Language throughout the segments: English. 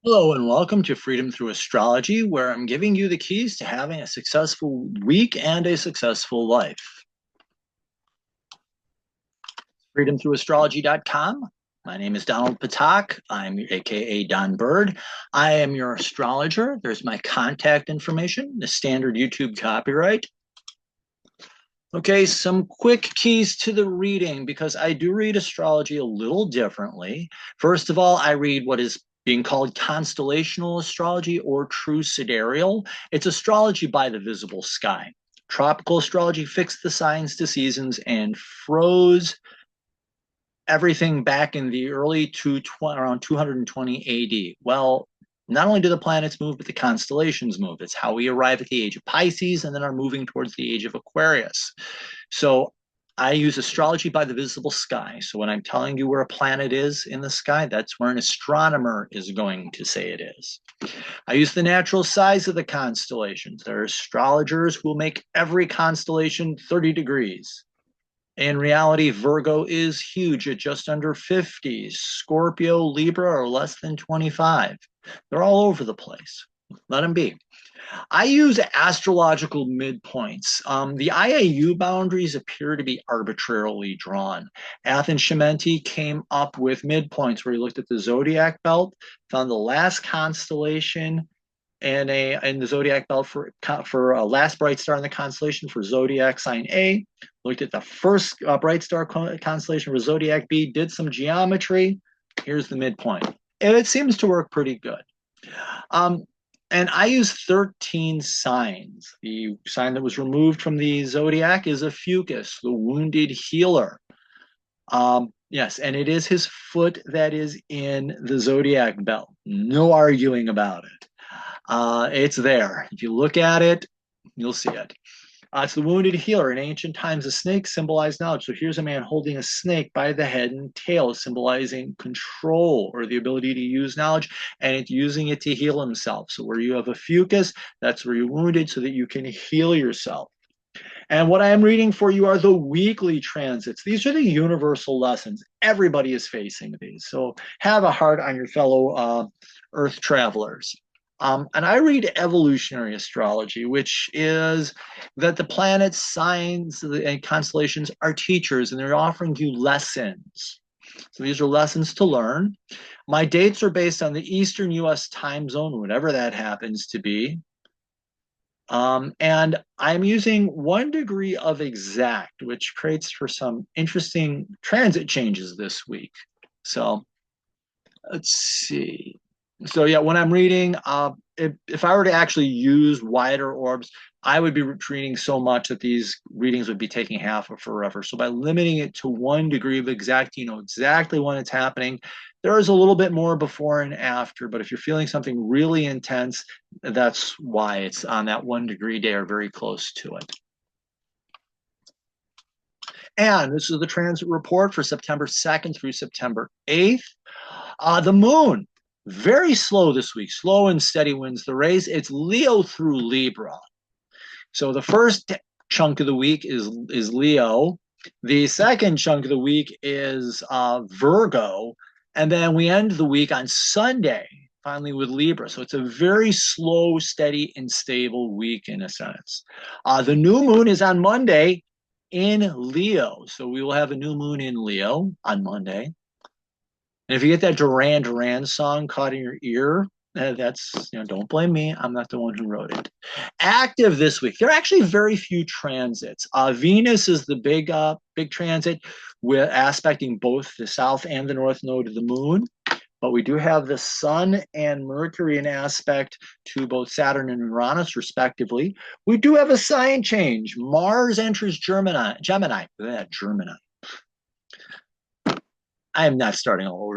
Hello and welcome to Freedom Through Astrology, where I'm giving you the keys to having a successful week and a successful life. FreedomThroughAstrology.com. My name is Donald Patak. I'm aka Don Bird. I am your astrologer. There's my contact information, the standard YouTube copyright. Okay, some quick keys to the reading because I do read astrology a little differently. First of all, I read what is being called constellational astrology or true sidereal. It's astrology by the visible sky. Tropical astrology fixed the signs to seasons and froze everything back in the early around 220 AD. Well, not only do the planets move, but the constellations move. It's how we arrive at the age of Pisces and then are moving towards the age of Aquarius. So I use astrology by the visible sky. So when I'm telling you where a planet is in the sky, that's where an astronomer is going to say it is. I use the natural size of the constellations. There are astrologers who will make every constellation 30 degrees. In reality, Virgo is huge at just under 50. Scorpio, Libra are less than 25. They're all over the place. Let them be. I use astrological midpoints. The IAU boundaries appear to be arbitrarily drawn. Athens Shimenti came up with midpoints where he looked at the zodiac belt, found the last constellation and in the zodiac belt for a last bright star in the constellation for zodiac sign A, looked at the first bright star constellation for zodiac B, did some geometry. Here's the midpoint. And it seems to work pretty good. And I use 13 signs. The sign that was removed from the zodiac is a fucus, the wounded healer. Yes, and it is his foot that is in the zodiac belt. No arguing about it. It's there. If you look at it, you'll see it. It's the wounded healer. In ancient times, a snake symbolized knowledge. So here's a man holding a snake by the head and tail, symbolizing control or the ability to use knowledge, and it's using it to heal himself. So where you have a fucus, that's where you're wounded so that you can heal yourself. And what I am reading for you are the weekly transits. These are the universal lessons. Everybody is facing these. So have a heart on your fellow Earth travelers. And I read evolutionary astrology, which is that the planets, signs, and constellations are teachers, and they're offering you lessons. So these are lessons to learn. My dates are based on the Eastern US time zone, whatever that happens to be. And I'm using 1 degree of exact, which creates for some interesting transit changes this week. So let's see. So yeah, when I'm reading, if I were to actually use wider orbs, I would be reading so much that these readings would be taking half of forever. So by limiting it to 1 degree of exact, you know exactly when it's happening. There is a little bit more before and after, but if you're feeling something really intense, that's why it's on that 1 degree day or very close to it. And this is the transit report for September 2nd through September 8th. The moon, very slow this week, slow and steady wins the race. It's Leo through Libra. So the first chunk of the week is Leo. The second chunk of the week is Virgo. And then we end the week on Sunday, finally with Libra. So it's a very slow, steady, and stable week in a sense. The new moon is on Monday in Leo. So we will have a new moon in Leo on Monday. And if you get that Duran Duran song caught in your ear, that's, don't blame me. I'm not the one who wrote it. Active this week. There are actually very few transits. Venus is the big transit with aspecting both the south and the north node of the moon. But we do have the sun and Mercury in aspect to both Saturn and Uranus, respectively. We do have a sign change. Mars enters Gemini. I am not starting all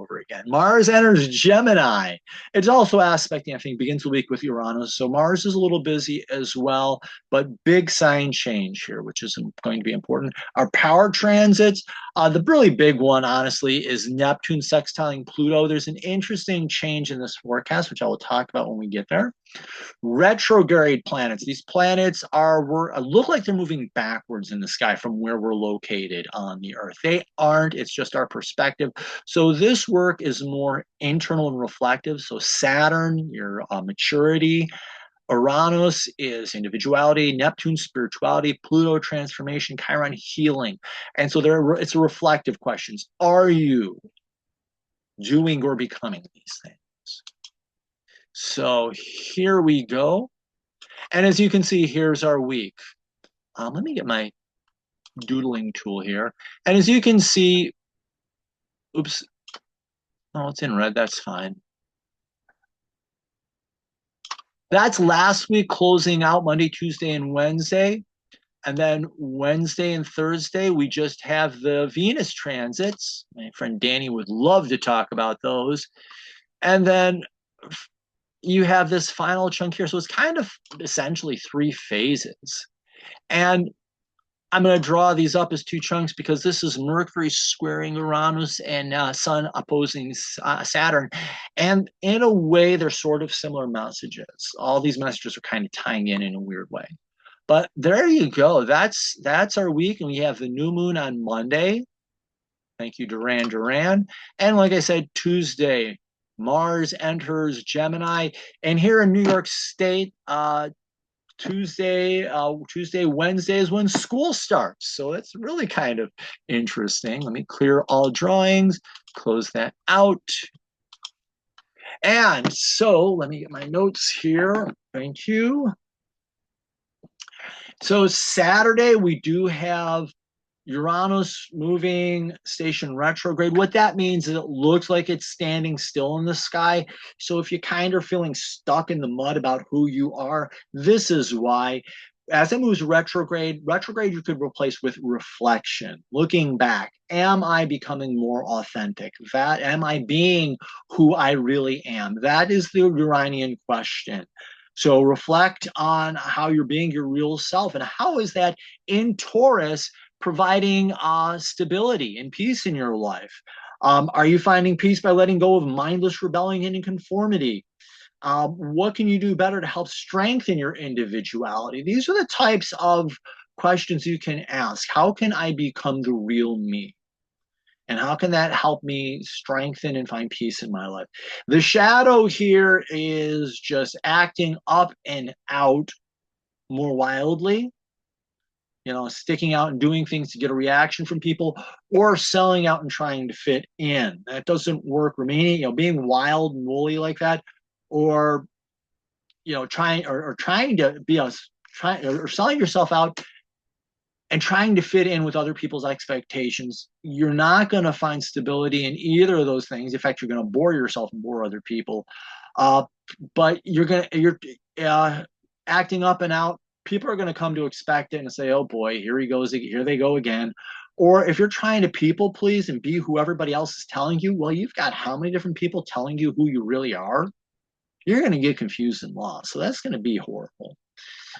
over again. Mars enters Gemini. It's also aspecting, I think, begins the week with Uranus. So Mars is a little busy as well, but big sign change here, which is going to be important. Our power transits, the really big one, honestly, is Neptune sextiling Pluto. There's an interesting change in this forecast, which I will talk about when we get there. Retrograde planets. These planets look like they're moving backwards in the sky from where we're located on the Earth. They aren't. It's just our perspective. So this work is more internal and reflective. So Saturn, your maturity. Uranus is individuality. Neptune, spirituality. Pluto, transformation. Chiron, healing. And so it's a reflective questions. Are you doing or becoming these things? So here we go. And as you can see, here's our week. Let me get my doodling tool here. And as you can see, oops, oh, it's in red, that's fine. That's last week closing out Monday, Tuesday, and Wednesday. And then Wednesday and Thursday, we just have the Venus transits. My friend Danny would love to talk about those. And then you have this final chunk here. So it's kind of essentially 3 phases. And I'm going to draw these up as 2 chunks because this is Mercury squaring Uranus and Sun opposing Saturn. And in a way, they're sort of similar messages. All these messages are kind of tying in a weird way. But there you go. That's our week. And we have the new moon on Monday. Thank you, Duran. And like I said, Tuesday, Mars enters Gemini. And here in New York State, Tuesday, Wednesday is when school starts. So it's really kind of interesting. Let me clear all drawings, close that out. And so let me get my notes here. Thank you. So Saturday, we do have Uranus moving station retrograde. What that means is it looks like it's standing still in the sky. So if you're kind of feeling stuck in the mud about who you are, this is why. As it moves retrograde you could replace with reflection, looking back. Am I becoming more authentic? Am I being who I really am? That is the Uranian question. So reflect on how you're being your real self, and how is that in Taurus providing stability and peace in your life? Are you finding peace by letting go of mindless rebellion and conformity? What can you do better to help strengthen your individuality? These are the types of questions you can ask. How can I become the real me? And how can that help me strengthen and find peace in my life? The shadow here is just acting up and out more wildly, sticking out and doing things to get a reaction from people, or selling out and trying to fit in. That doesn't work. Remaining, being wild and woolly like that, or trying to be or selling yourself out and trying to fit in with other people's expectations. You're not going to find stability in either of those things. In fact, you're going to bore yourself and bore other people. But you're acting up and out. People are going to come to expect it and say, "Oh boy, here they go again." Or if you're trying to people please and be who everybody else is telling you, well, you've got how many different people telling you who you really are? You're going to get confused and lost. So that's going to be horrible.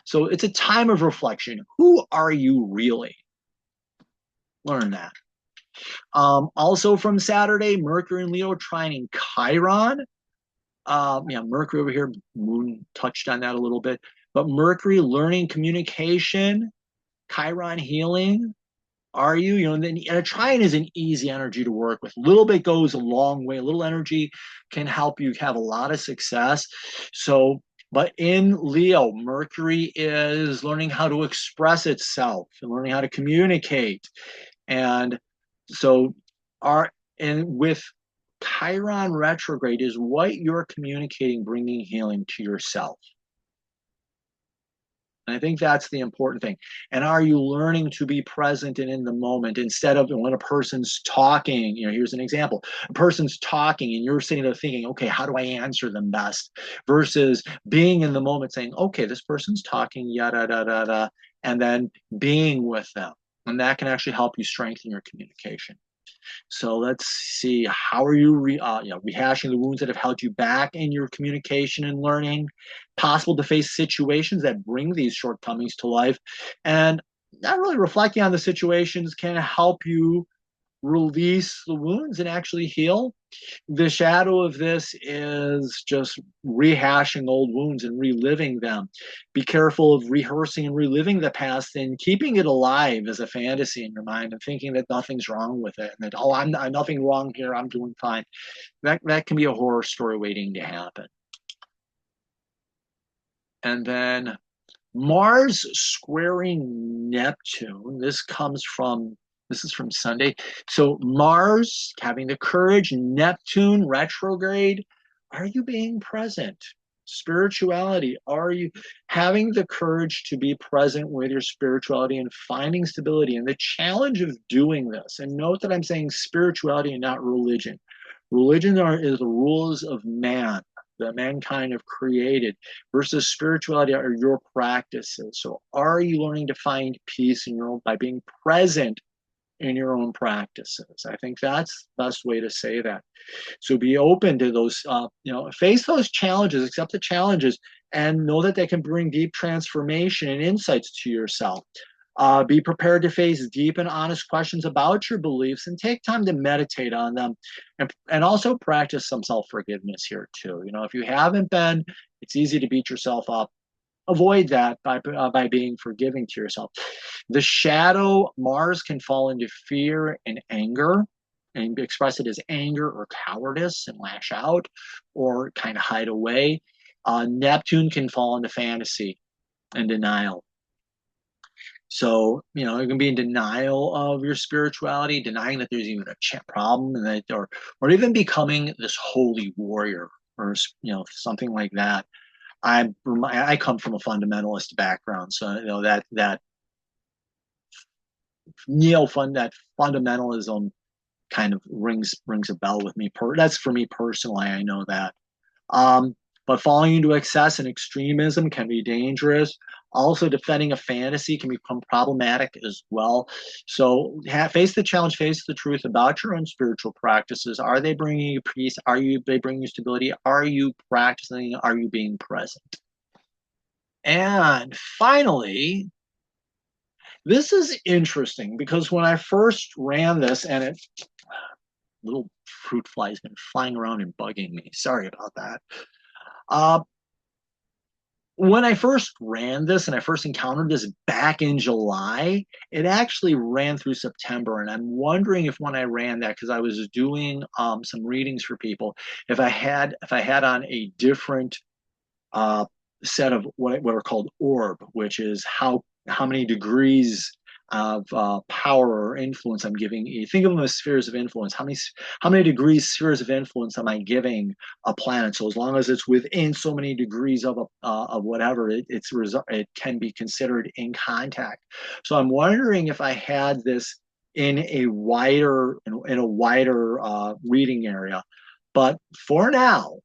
So it's a time of reflection. Who are you really? Learn that. Also from Saturday, Mercury and Leo trining Chiron. Mercury over here, Moon touched on that a little bit. But Mercury, learning communication, Chiron, healing. Are you? And a trine is an easy energy to work with. A little bit goes a long way. A little energy can help you have a lot of success. So, but in Leo, Mercury is learning how to express itself and learning how to communicate. And so with Chiron retrograde is what you're communicating, bringing healing to yourself. And I think that's the important thing. And are you learning to be present and in the moment instead of when a person's talking? Here's an example. A person's talking and you're sitting there thinking, okay, how do I answer them best? Versus being in the moment saying, okay, this person's talking, yada, da, da, da, and then being with them. And that can actually help you strengthen your communication. So let's see, how are you rehashing the wounds that have held you back in your communication and learning? Possible to face situations that bring these shortcomings to life, and not really reflecting on the situations can help you release the wounds and actually heal. The shadow of this is just rehashing old wounds and reliving them. Be careful of rehearsing and reliving the past and keeping it alive as a fantasy in your mind and thinking that nothing's wrong with it and that, oh, I'm nothing wrong here, I'm doing fine. That can be a horror story waiting to happen. And then Mars squaring Neptune. This is from Sunday. So Mars having the courage, Neptune retrograde. Are you being present? Spirituality. Are you having the courage to be present with your spirituality and finding stability? And the challenge of doing this, and note that I'm saying spirituality and not religion. Religion is the rules of man that mankind have created versus spirituality are your practices. So are you learning to find peace in your own by being present in your own practices? I think that's the best way to say that. So be open to those, face those challenges, accept the challenges, and know that they can bring deep transformation and insights to yourself. Be prepared to face deep and honest questions about your beliefs and take time to meditate on them and also practice some self-forgiveness here too. If you haven't been, it's easy to beat yourself up. Avoid that by being forgiving to yourself. The shadow, Mars can fall into fear and anger and express it as anger or cowardice and lash out or kind of hide away. Neptune can fall into fantasy and denial. So, you can be in denial of your spirituality, denying that there's even a problem, and that, or even becoming this holy warrior, or something like that. I come from a fundamentalist background, so that that fundamentalism kind of rings a bell with me. That's for me personally. I know that. But falling into excess and extremism can be dangerous. Also, defending a fantasy can become problematic as well. So, face the challenge, face the truth about your own spiritual practices. Are they bringing you peace? They bringing you stability? Are you practicing? Are you being present? And finally, this is interesting because when I first ran this, and little fruit fly's been flying around and bugging me. Sorry about that. When I first ran this and I first encountered this back in July, it actually ran through September. And I'm wondering if when I ran that, because I was doing some readings for people, if I had on a different set of what are called orb, which is how many degrees of power or influence I'm giving. You think of them as spheres of influence. How many degrees spheres of influence am I giving a planet? So as long as it's within so many degrees of whatever, it can be considered in contact. So I'm wondering if I had this in a wider reading area, but for now.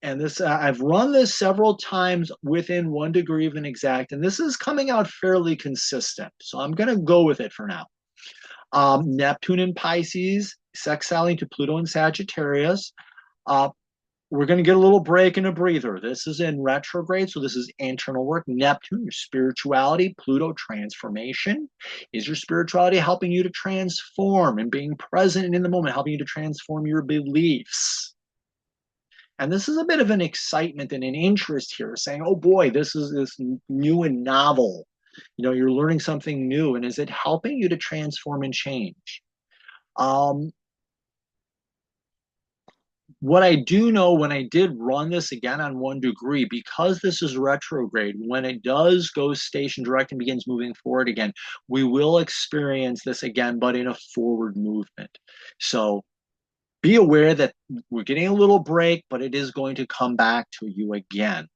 And this, I've run this several times within 1 degree of an exact, and this is coming out fairly consistent. So I'm going to go with it for now. Neptune in Pisces, sextiling to Pluto in Sagittarius. We're going to get a little break and a breather. This is in retrograde, so this is internal work. Neptune, your spirituality. Pluto, transformation. Is your spirituality helping you to transform and being present in the moment, helping you to transform your beliefs? And this is a bit of an excitement and an interest here, saying, oh boy, this is this new and novel. You're learning something new. And is it helping you to transform and change? What I do know, when I did run this again on 1 degree, because this is retrograde, when it does go station direct and begins moving forward again, we will experience this again, but in a forward movement. So be aware that we're getting a little break, but it is going to come back to you again.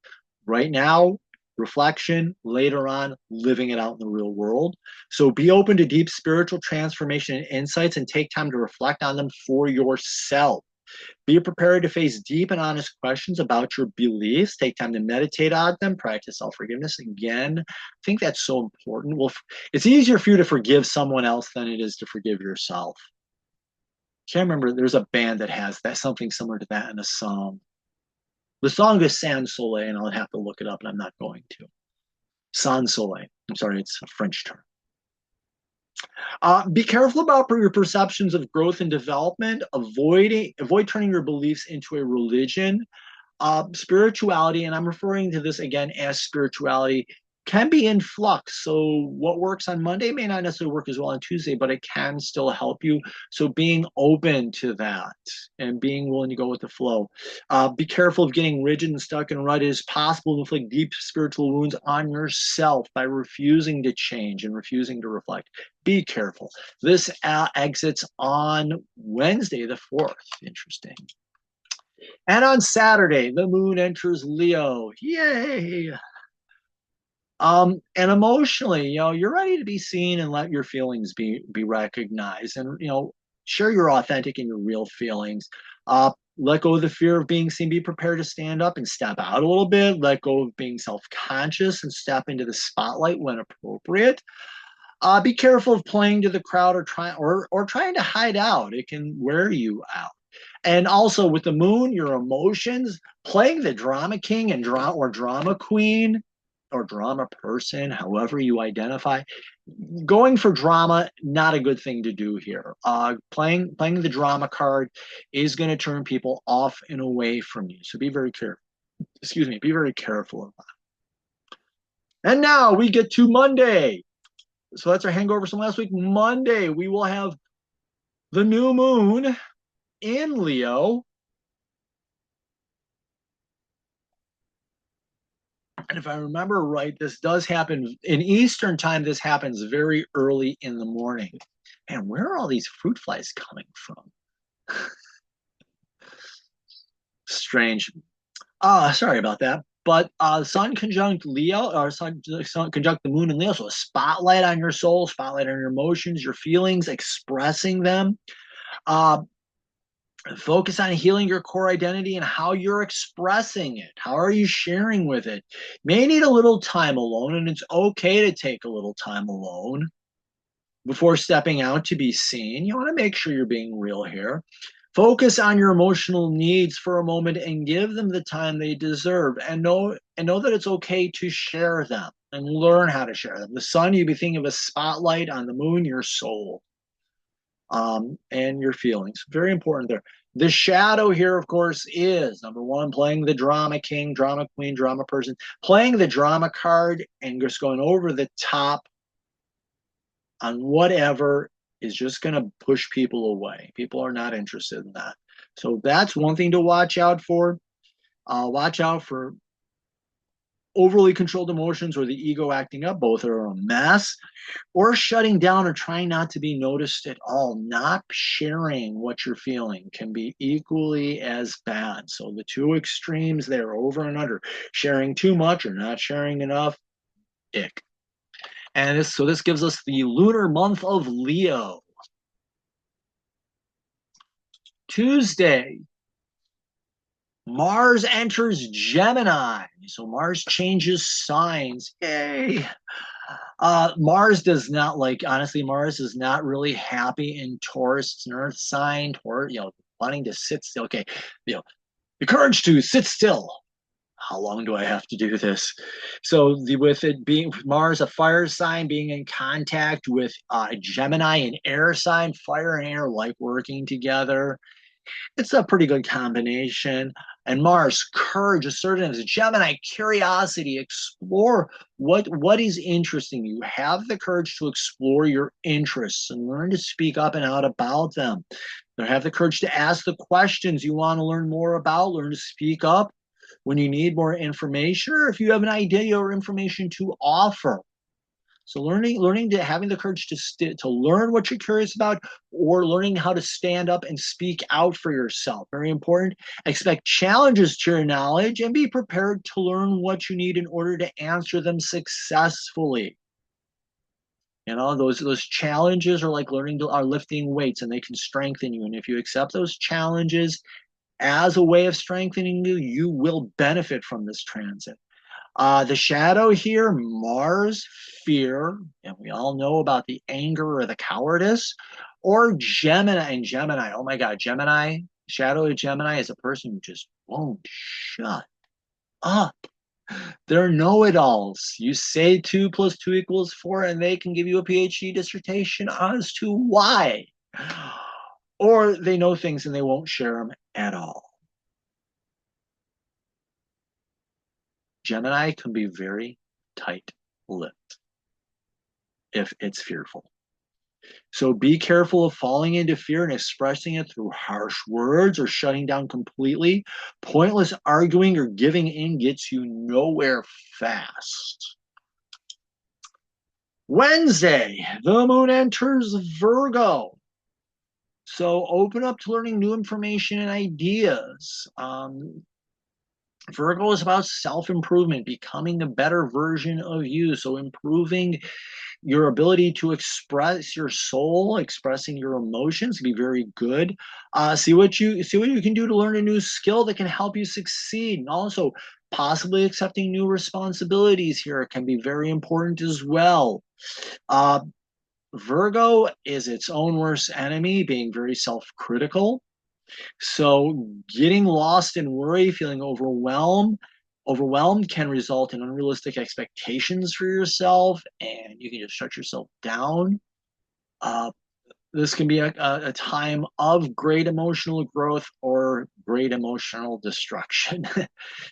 Right now, reflection, later on, living it out in the real world. So be open to deep spiritual transformation and insights and take time to reflect on them for yourself. Be prepared to face deep and honest questions about your beliefs. Take time to meditate on them, practice self-forgiveness. Again, I think that's so important. Well, it's easier for you to forgive someone else than it is to forgive yourself. Can't remember, there's a band that has that, something similar to that in a song. The song is Sans Soleil, and I'll have to look it up, and I'm not going to. Sans Soleil. I'm sorry, it's a French term. Be careful about your perceptions of growth and development. Avoid turning your beliefs into a religion. Spirituality, and I'm referring to this again as spirituality, can be in flux. So what works on Monday may not necessarily work as well on Tuesday, but it can still help you. So being open to that and being willing to go with the flow. Be careful of getting rigid and stuck in a rut. It is possible to inflict deep spiritual wounds on yourself by refusing to change and refusing to reflect. Be careful. This exits on Wednesday, the 4th. Interesting. And on Saturday, the moon enters Leo. Yay! And emotionally, you're ready to be seen and let your feelings be recognized, and share your authentic and your real feelings. Let go of the fear of being seen. Be prepared to stand up and step out a little bit. Let go of being self-conscious and step into the spotlight when appropriate. Be careful of playing to the crowd or trying to hide out. It can wear you out. And also with the moon, your emotions, playing the drama king and drama queen or drama person, however you identify. Going for drama, not a good thing to do here. Playing the drama card is going to turn people off and away from you. So be very careful. Excuse me, be very careful of that. And now we get to Monday. So that's our hangover from last week. Monday, we will have the new moon in Leo. And if I remember right, this does happen in Eastern time. This happens very early in the morning. And where are all these fruit flies coming from? Strange. Sorry about that. But Sun conjunct Leo, or Sun conjunct the moon in Leo. So a spotlight on your soul, spotlight on your emotions, your feelings, expressing them. Focus on healing your core identity and how you're expressing it. How are you sharing with it? May need a little time alone, and it's okay to take a little time alone before stepping out to be seen. You want to make sure you're being real here. Focus on your emotional needs for a moment and give them the time they deserve, and know that it's okay to share them and learn how to share them. The sun, you'd be thinking of a spotlight; on the moon, your soul. And your feelings. Very important there. The shadow here, of course, is number one, playing the drama king, drama queen, drama person, playing the drama card and just going over the top on whatever is just going to push people away. People are not interested in that. So that's one thing to watch out for. Watch out for overly controlled emotions or the ego acting up. Both are a mess. Or shutting down or trying not to be noticed at all. Not sharing what you're feeling can be equally as bad. So the two extremes there, over and under. Sharing too much or not sharing enough, ick. And this gives us the lunar month of Leo. Tuesday, Mars enters Gemini. So Mars changes signs. Yay. Mars does not honestly, Mars is not really happy in Taurus. It's an earth sign, Taurus, wanting to sit still. Okay, the courage to sit still. How long do I have to do this? So with it being Mars, a fire sign, being in contact with Gemini, an air sign, fire and air like working together. It's a pretty good combination. And Mars, courage, assertiveness, Gemini, curiosity, explore what is interesting you. Have the courage to explore your interests and learn to speak up and out about them. Have the courage to ask the questions you want to learn more about, learn to speak up when you need more information, or if you have an idea or information to offer. So learning to having the courage to learn what you're curious about, or learning how to stand up and speak out for yourself. Very important. Expect challenges to your knowledge and be prepared to learn what you need in order to answer them successfully. Those challenges are like lifting weights, and they can strengthen you. And if you accept those challenges as a way of strengthening you, you will benefit from this transit. The shadow here, Mars, fear, and we all know about the anger or the cowardice, or Gemini. And Gemini, oh my God, Gemini, shadow of Gemini is a person who just won't shut up. They're know-it-alls. You say 2 plus 2 equals 4, and they can give you a PhD dissertation as to why. Or they know things and they won't share them at all. Gemini can be very tight-lipped if it's fearful. So be careful of falling into fear and expressing it through harsh words or shutting down completely. Pointless arguing or giving in gets you nowhere fast. Wednesday, the moon enters Virgo. So open up to learning new information and ideas. Virgo is about self-improvement, becoming a better version of you. So improving your ability to express your soul, expressing your emotions can be very good. See what you can do to learn a new skill that can help you succeed. And also possibly accepting new responsibilities here can be very important as well. Virgo is its own worst enemy, being very self-critical. So getting lost in worry, feeling overwhelmed can result in unrealistic expectations for yourself, and you can just shut yourself down. Uh, this can be a time of great emotional growth or great emotional destruction.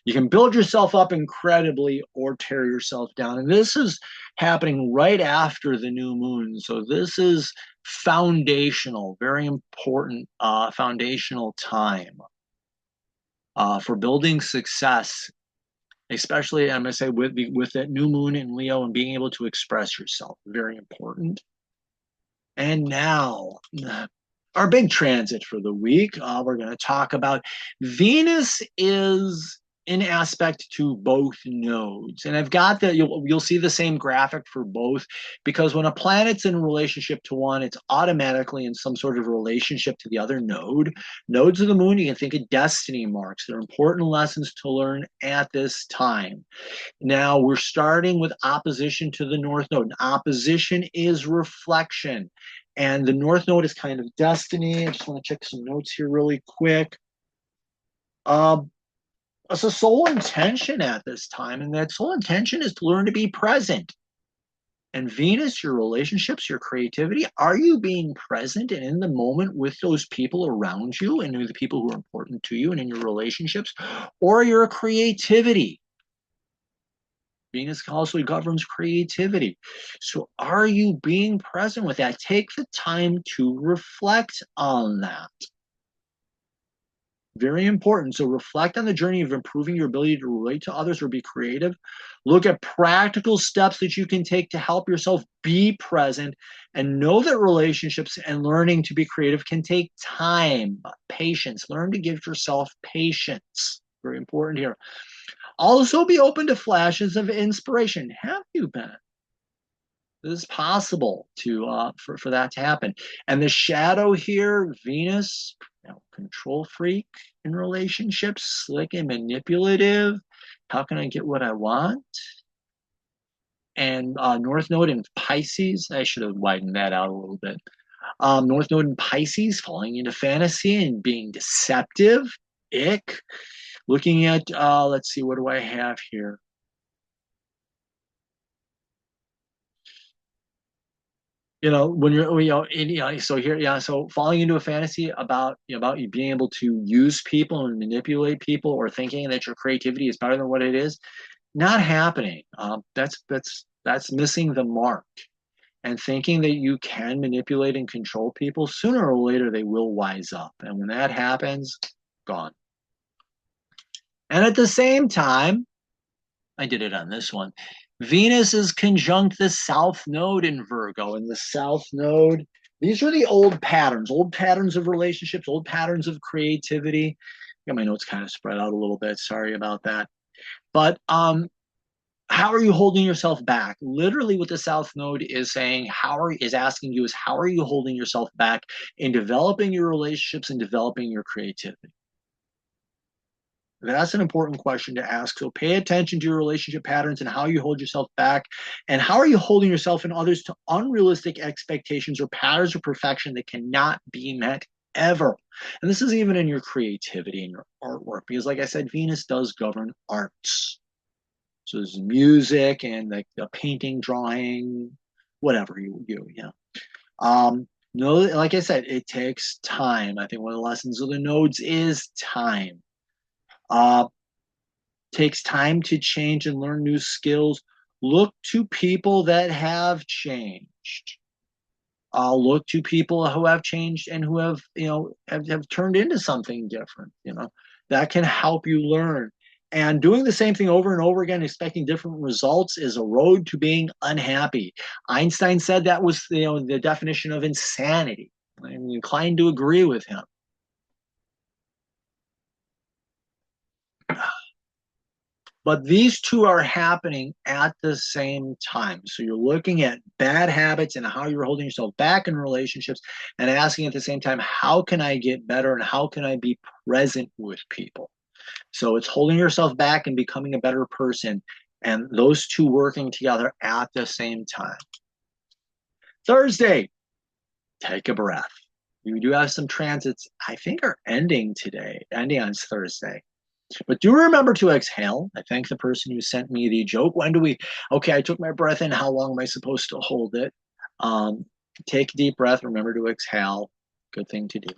You can build yourself up incredibly or tear yourself down. And this is happening right after the new moon. So this is foundational, very important foundational time for building success, especially, I'm going to say, with that new moon in Leo and being able to express yourself. Very important. And now, our big transit for the week, we're going to talk about Venus is in aspect to both nodes. And I've got that, you'll see the same graphic for both, because when a planet's in relationship to one, it's automatically in some sort of relationship to the other node. Nodes of the moon, you can think of destiny marks. They're important lessons to learn at this time. Now we're starting with opposition to the North Node. And opposition is reflection. And the North Node is kind of destiny. I just want to check some notes here really quick. It's a soul intention at this time, and that soul intention is to learn to be present. And Venus, your relationships, your creativity, are you being present and in the moment with those people around you and the people who are important to you and in your relationships, or your creativity? Venus also governs creativity. So are you being present with that? Take the time to reflect on that. Very important. So reflect on the journey of improving your ability to relate to others or be creative. Look at practical steps that you can take to help yourself be present, and know that relationships and learning to be creative can take time, patience. Learn to give yourself patience. Very important here. Also be open to flashes of inspiration. Have you been? This is possible to for that to happen. And the shadow here, Venus, control freak in relationships, slick and manipulative. How can I get what I want? And North Node in Pisces. I should have widened that out a little bit. North Node in Pisces, falling into fantasy and being deceptive. Ick. Looking at, let's see, what do I have here? When you're, so here, so falling into a fantasy about, about you being able to use people and manipulate people, or thinking that your creativity is better than what it is, not happening. That's missing the mark. And thinking that you can manipulate and control people, sooner or later they will wise up. And when that happens, gone. And at the same time, I did it on this one. Venus is conjunct the South Node in Virgo. And the South Node, these are the old patterns of relationships, old patterns of creativity. I got my notes kind of spread out a little bit. Sorry about that. But how are you holding yourself back? Literally, what the South Node is saying, how are you holding yourself back in developing your relationships and developing your creativity? That's an important question to ask. So pay attention to your relationship patterns and how you hold yourself back. And how are you holding yourself and others to unrealistic expectations or patterns of perfection that cannot be met ever? And this is even in your creativity and your artwork, because like I said, Venus does govern arts. So there's music and like the painting, drawing, whatever you. No, like I said, it takes time. I think one of the lessons of the nodes is time. Uh, takes time to change and learn new skills. Look to people that have changed. Look to people who have changed and who have, have turned into something different, that can help you learn. And doing the same thing over and over again, expecting different results, is a road to being unhappy. Einstein said that was, the definition of insanity. I'm inclined to agree with him. But these two are happening at the same time. So you're looking at bad habits and how you're holding yourself back in relationships, and asking at the same time, how can I get better and how can I be present with people? So it's holding yourself back and becoming a better person, and those two working together at the same time. Thursday, take a breath. You do have some transits, I think, are ending today, ending on Thursday. But do remember to exhale. I thank the person who sent me the joke. Okay, I took my breath in. How long am I supposed to hold it? Take a deep breath. Remember to exhale. Good thing to do.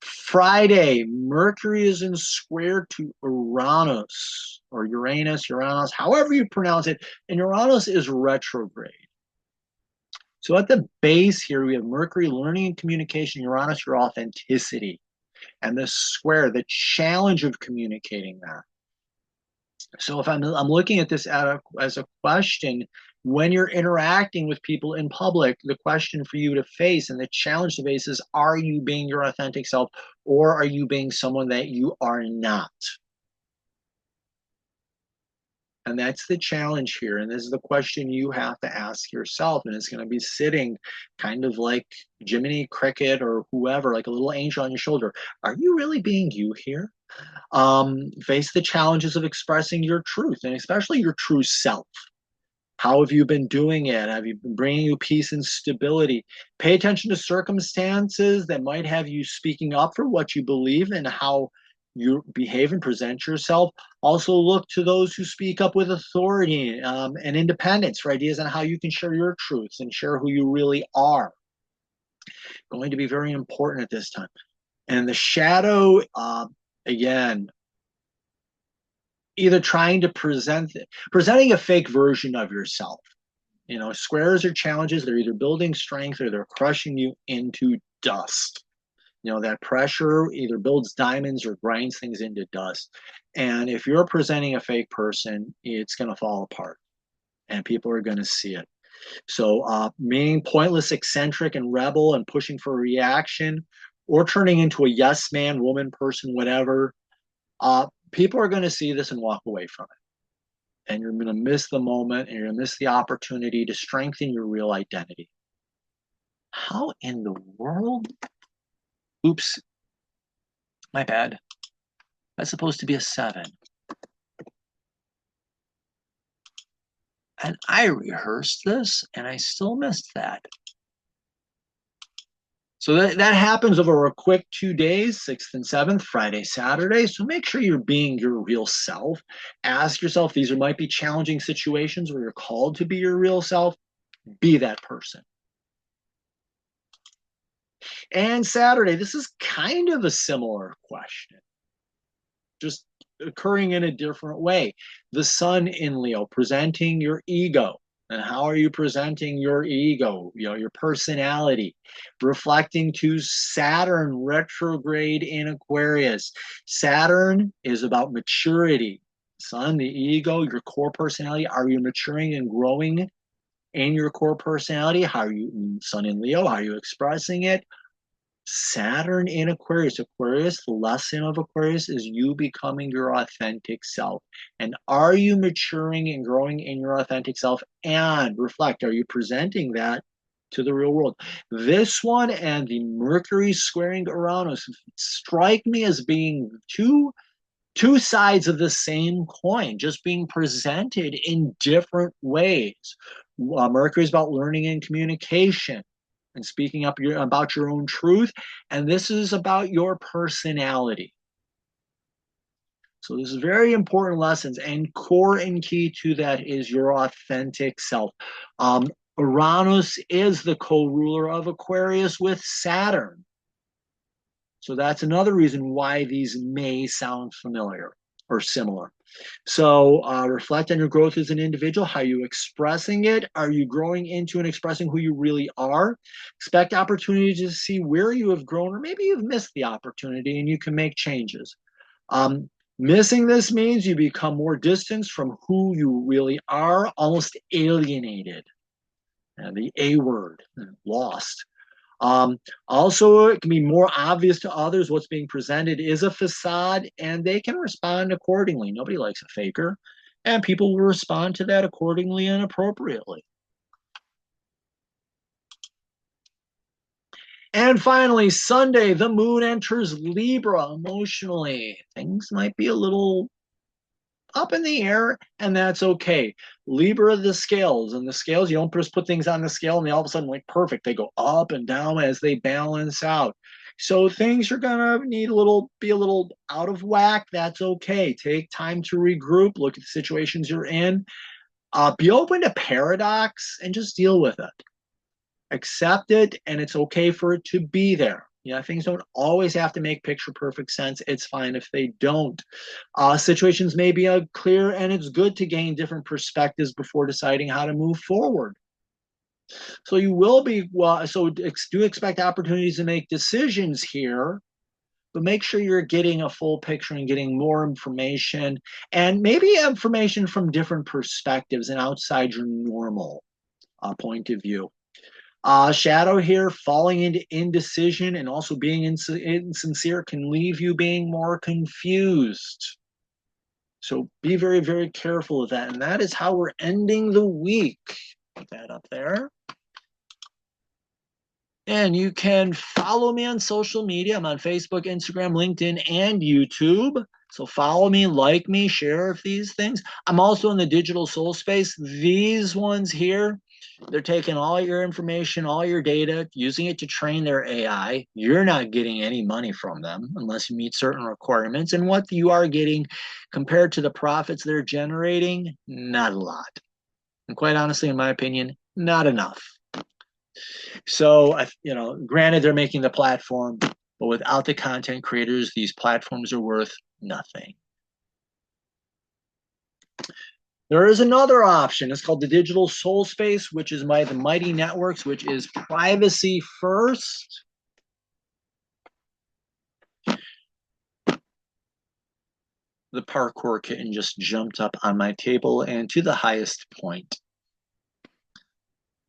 Friday, Mercury is in square to Uranus, or Uranus, however you pronounce it. And Uranus is retrograde. So at the base here, we have Mercury, learning and communication, Uranus, your authenticity. And the square, the challenge of communicating that. So if I'm looking at this as a question, when you're interacting with people in public, the question for you to face and the challenge to face is, are you being your authentic self, or are you being someone that you are not? And that's the challenge here. And this is the question you have to ask yourself. And it's going to be sitting kind of like Gemini, Cricket, or whoever, like a little angel on your shoulder. Are you really being you here? Face the challenges of expressing your truth, and especially your true self. How have you been doing it? Have you been bringing you peace and stability? Pay attention to circumstances that might have you speaking up for what you believe and how you behave and present yourself. Also look to those who speak up with authority and independence for ideas on how you can share your truths and share who you really are. Going to be very important at this time. And the shadow, again, either trying to presenting a fake version of yourself. Squares are challenges. They're either building strength or they're crushing you into dust. That pressure either builds diamonds or grinds things into dust. And if you're presenting a fake person, it's going to fall apart and people are going to see it. So being pointless, eccentric, and rebel and pushing for a reaction, or turning into a yes man, woman, person, whatever, people are going to see this and walk away from it. And you're going to miss the moment, and you're going to miss the opportunity to strengthen your real identity. How in the world? Oops, my bad. That's supposed to be a 7. And I rehearsed this, and I still missed that. So that happens over a quick 2 days, 6th and 7th, Friday, Saturday. So make sure you're being your real self. Ask yourself, these might be challenging situations where you're called to be your real self. Be that person. And Saturday, this is kind of a similar question, just occurring in a different way. The sun in Leo, presenting your ego. And how are you presenting your ego, your personality? Reflecting to Saturn retrograde in Aquarius. Saturn is about maturity. Sun, the ego, your core personality. Are you maturing and growing in your core personality? How are you, Sun in Leo, how are you expressing it? Saturn in Aquarius. Aquarius, the lesson of Aquarius is you becoming your authentic self. And are you maturing and growing in your authentic self? And reflect, are you presenting that to the real world? This one and the Mercury squaring Uranus strike me as being two sides of the same coin, just being presented in different ways. Mercury is about learning and communication and speaking up about your own truth. And this is about your personality. So this is very important lessons, and core and key to that is your authentic self. Uranus is the co-ruler of Aquarius with Saturn. So that's another reason why these may sound familiar or similar. So reflect on your growth as an individual. How are you expressing it? Are you growing into and expressing who you really are? Expect opportunities to see where you have grown, or maybe you've missed the opportunity and you can make changes. Missing this means you become more distanced from who you really are, almost alienated. And the A word, lost. Also, it can be more obvious to others what's being presented is a facade, and they can respond accordingly. Nobody likes a faker, and people will respond to that accordingly and appropriately. And finally, Sunday, the moon enters Libra emotionally. Things might be a little up in the air, and that's okay. Libra, the scales, and the scales, you don't just put things on the scale and they all of a sudden like perfect. They go up and down as they balance out. So things are gonna need be a little out of whack. That's okay. Take time to regroup, look at the situations you're in. Be open to paradox and just deal with it. Accept it, and it's okay for it to be there. Things don't always have to make picture perfect sense. It's fine if they don't. Situations may be unclear, and it's good to gain different perspectives before deciding how to move forward. So you will be, so do expect opportunities to make decisions here, but make sure you're getting a full picture and getting more information, and maybe information from different perspectives and outside your normal point of view. Shadow here, falling into indecision and also being insincere can leave you being more confused. So be very, very careful of that. And that is how we're ending the week. Put that up there. And you can follow me on social media. I'm on Facebook, Instagram, LinkedIn, and YouTube. So follow me, like me, share these things. I'm also in the digital soul space. These ones here, they're taking all your information, all your data, using it to train their AI. You're not getting any money from them unless you meet certain requirements. And what you are getting compared to the profits they're generating, not a lot. And quite honestly, in my opinion, not enough. So, granted, they're making the platform, but without the content creators, these platforms are worth nothing. There is another option. It's called the digital soul space, which is the Mighty Networks, which is privacy first. The parkour kitten just jumped up on my table and to the highest point.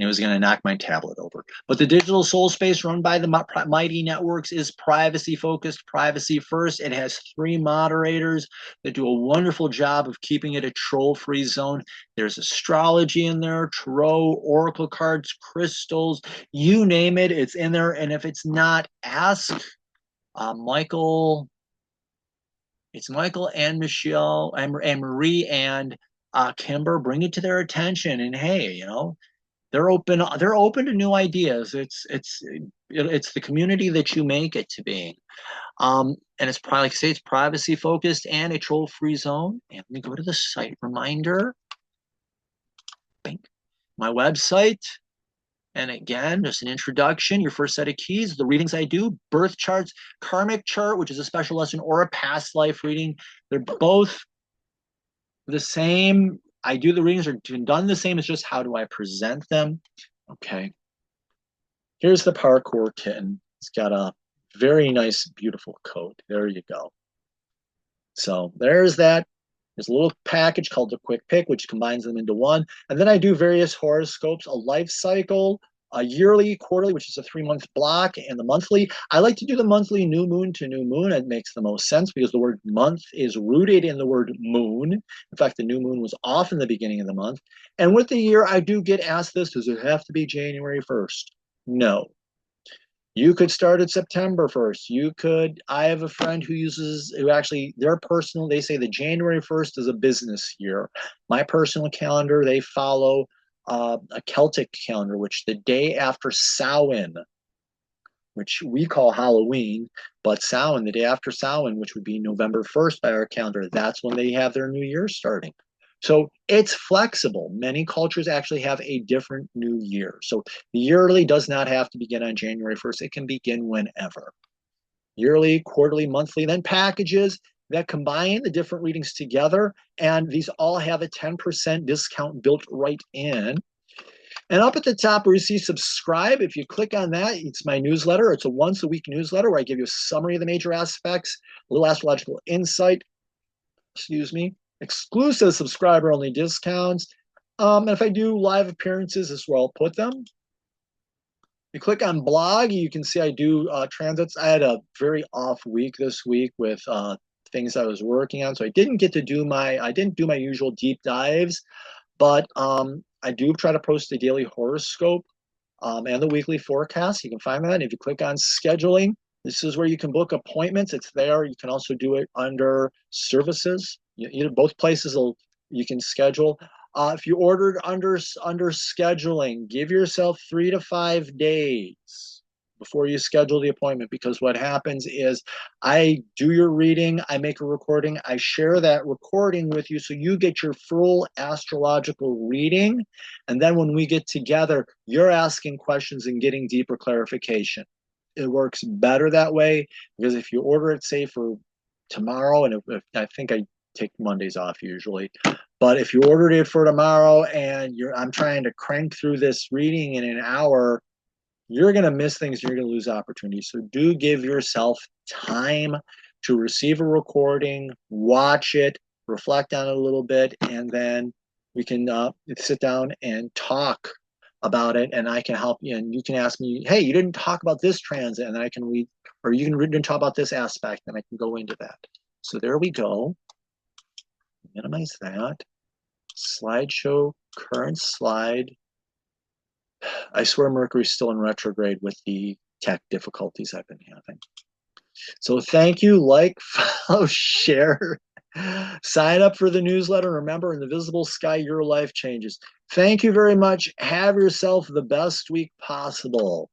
It was going to knock my tablet over. But the digital soul space run by the Mighty Networks is privacy focused, privacy first. It has 3 moderators that do a wonderful job of keeping it a troll-free zone. There's astrology in there, tarot, oracle cards, crystals, you name it, it's in there. And if it's not, ask Michael. It's Michael and Michelle and Marie and Kimber. Bring it to their attention. And hey, they're open to new ideas. It's the community that you make it to be. And it's probably, like I say, it's privacy focused and a troll free zone. And let me go to the site reminder. Bing. My website. And again, just an introduction, your first set of keys, the readings I do, birth charts, karmic chart, which is a special lesson, or a past life reading. They're both the same. I do the readings are done the same. It's just how do I present them? Okay. Here's the parkour kitten. It's got a very nice, beautiful coat. There you go. So there's that. There's a little package called the Quick Pick, which combines them into one. And then I do various horoscopes, a life cycle, a yearly, quarterly, which is a 3-month block, and the monthly. I like to do the monthly new moon to new moon. It makes the most sense because the word month is rooted in the word moon. In fact, the new moon was off in the beginning of the month. And with the year, I do get asked this, does it have to be January 1st? No. You could start at September 1st. I have a friend who actually, they say the January 1st is a business year. My personal calendar, they follow a Celtic calendar, which the day after Samhain, which we call Halloween, but Samhain, the day after Samhain, which would be November 1st by our calendar, that's when they have their new year starting. So it's flexible. Many cultures actually have a different new year. So the yearly does not have to begin on January 1st. It can begin whenever. Yearly, quarterly, monthly, then packages that combine the different readings together. And these all have a 10% discount built right in. And up at the top where you see subscribe, if you click on that, it's my newsletter. It's a once a week newsletter where I give you a summary of the major aspects, a little astrological insight, exclusive subscriber only discounts. And if I do live appearances as well, I'll put them. You click on blog, you can see I do transits. I had a very off week this week with things I was working on. So I didn't get to do I didn't do my usual deep dives, but I do try to post the daily horoscope and the weekly forecast. You can find that. If you click on scheduling, this is where you can book appointments. It's there. You can also do it under services. Both places you can schedule. If you ordered under scheduling, give yourself 3 to 5 days before you schedule the appointment, because what happens is I do your reading, I make a recording, I share that recording with you so you get your full astrological reading. And then when we get together, you're asking questions and getting deeper clarification. It works better that way, because if you order it, say, for tomorrow, and I think I take Mondays off usually, but if you ordered it for tomorrow and I'm trying to crank through this reading in an hour, you're going to miss things. You're going to lose opportunities. So do give yourself time to receive a recording, watch it, reflect on it a little bit, and then we can sit down and talk about it, and I can help you. And you can ask me, hey, you didn't talk about this transit, and I can read, or you can talk about this aspect, and I can go into that. So there we go. Minimize that. Slideshow, current slide. I swear Mercury's still in retrograde with the tech difficulties I've been having. So thank you, like, follow, share, sign up for the newsletter. Remember, in the visible sky, your life changes. Thank you very much. Have yourself the best week possible.